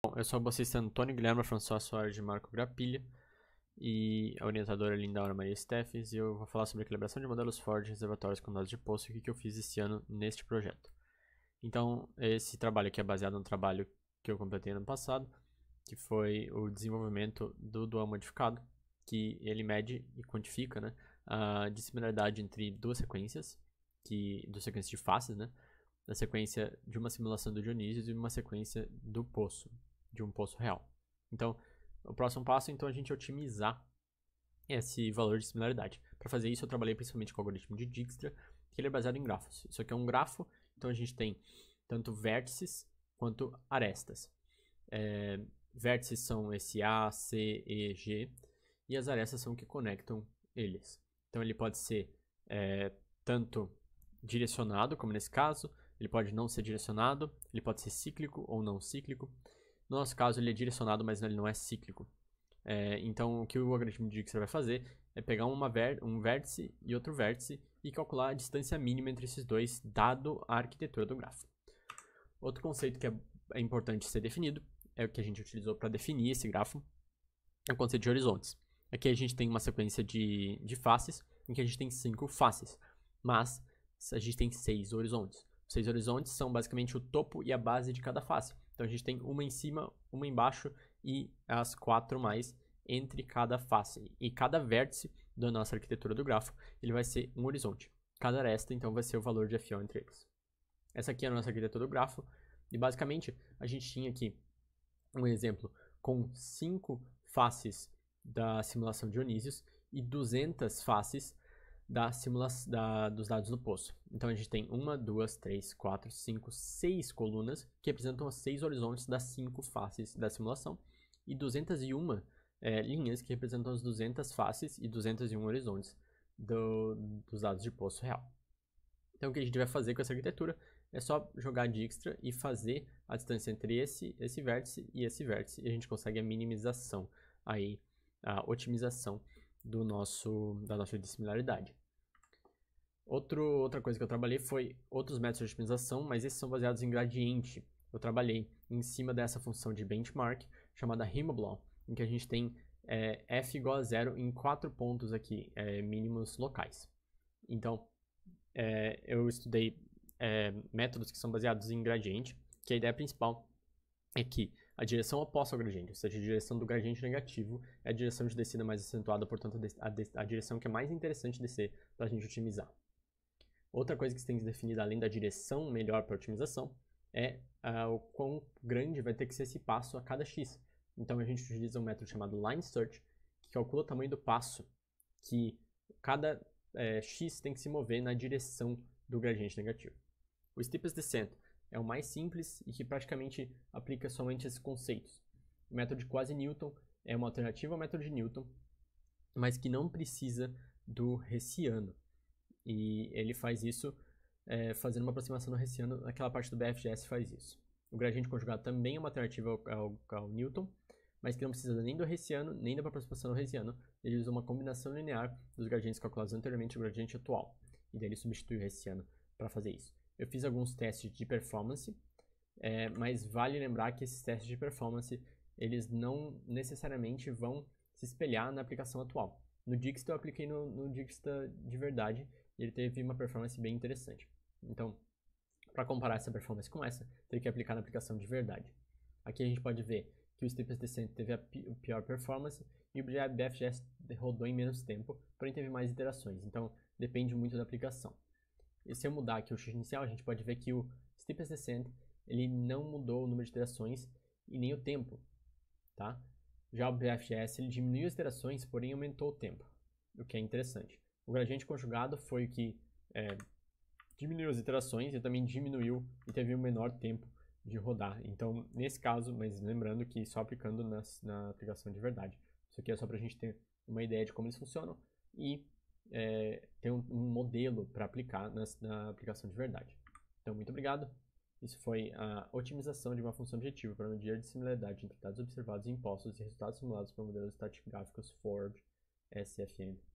Bom, eu sou o bolsista Antônio Guilherme François Soares de Marco Grapilha e a orientadora Lindaura Maria Steffes, e eu vou falar sobre a calibração de modelos Ford de reservatórios com dados de poço e o que eu fiz esse ano neste projeto. Então, esse trabalho aqui é baseado no trabalho que eu completei ano passado, que foi o desenvolvimento do dual modificado, que ele mede e quantifica, né, a dissimilaridade entre duas sequências, duas sequências de faces, né, da sequência de uma simulação do Dionísio e uma sequência do poço, de um poço real. Então, o próximo passo então, é a gente otimizar esse valor de similaridade. Para fazer isso, eu trabalhei principalmente com o algoritmo de Dijkstra, que ele é baseado em grafos. Isso aqui é um grafo, então a gente tem tanto vértices quanto arestas. Vértices são esse A, C, E, G, e as arestas são o que conectam eles. Então ele pode ser tanto direcionado, como nesse caso, ele pode não ser direcionado, ele pode ser cíclico ou não cíclico. No nosso caso, ele é direcionado, mas ele não é cíclico. Então, o que o algoritmo de Dijkstra vai fazer é pegar um vértice e outro vértice e calcular a distância mínima entre esses dois, dado a arquitetura do grafo. Outro conceito que é importante ser definido, é o que a gente utilizou para definir esse grafo, é o conceito de horizontes. Aqui a gente tem uma sequência de faces, em que a gente tem 5 faces, mas a gente tem 6 horizontes. Os 6 horizontes são basicamente o topo e a base de cada face. Então a gente tem uma em cima, uma embaixo e as 4 mais entre cada face. E cada vértice da nossa arquitetura do grafo, ele vai ser um horizonte. Cada aresta, então, vai ser o valor de FO entre eles. Essa aqui é a nossa arquitetura do grafo. E basicamente, a gente tinha aqui um exemplo com 5 faces da simulação de Dionísios e 200 faces dos dados do poço. Então a gente tem 1, 2, 3, 4, 5, 6 colunas que representam os 6 horizontes das 5 faces da simulação e 201 linhas que representam as 200 faces e 201 horizontes dos dados de poço real. Então o que a gente vai fazer com essa arquitetura é só jogar Dijkstra e fazer a distância entre esse vértice e esse vértice, e a gente consegue a minimização, aí, a otimização da nossa dissimilaridade. Outra coisa que eu trabalhei foi outros métodos de otimização, mas esses são baseados em gradiente. Eu trabalhei em cima dessa função de benchmark, chamada Himmel-Blau, em que a gente tem f igual a 0 em 4 pontos aqui, mínimos locais. Então, eu estudei métodos que são baseados em gradiente, que a ideia principal é que a direção oposta ao gradiente, ou seja, a direção do gradiente negativo, é a direção de descida mais acentuada, portanto, a direção que é mais interessante descer para a gente otimizar. Outra coisa que você tem que definir, além da direção melhor para otimização, é o quão grande vai ter que ser esse passo a cada x. Então a gente utiliza um método chamado line search, que calcula o tamanho do passo que cada x tem que se mover na direção do gradiente negativo. O steepest descent é o mais simples e que praticamente aplica somente esses conceitos. O método de quasi-Newton é uma alternativa ao método de Newton, mas que não precisa do Hessiano. E ele faz isso fazendo uma aproximação do Hessiano, aquela parte do BFGS faz isso. O gradiente conjugado também é uma alternativa ao Newton, mas que não precisa nem do Hessiano, nem da aproximação do Hessiano. Ele usa uma combinação linear dos gradientes calculados anteriormente e o gradiente atual. E daí ele substitui o Hessiano para fazer isso. Eu fiz alguns testes de performance, mas vale lembrar que esses testes de performance, eles não necessariamente vão se espelhar na aplicação atual. No Dijkstra eu apliquei no Dijkstra de verdade e ele teve uma performance bem interessante. Então, para comparar essa performance com essa, teria que aplicar na aplicação de verdade. Aqui a gente pode ver que o Steepest Descent teve a pior performance e o BFGS rodou em menos tempo, porém teve mais iterações, então depende muito da aplicação. E se eu mudar aqui o x inicial, a gente pode ver que o Steepest Descent ele não mudou o número de iterações e nem o tempo, tá? Já o BFGS ele diminuiu as iterações, porém aumentou o tempo, o que é interessante. O gradiente conjugado foi o que diminuiu as iterações e também diminuiu e teve um menor tempo de rodar. Então, nesse caso, mas lembrando que só aplicando na aplicação de verdade. Isso aqui é só para a gente ter uma ideia de como eles funcionam e ter um modelo para aplicar na aplicação de verdade. Então, muito obrigado. Isso foi a otimização de uma função objetiva para medir a dissimilaridade entre dados observados e impostos e resultados simulados por modelos estatigráficos Ford SFM.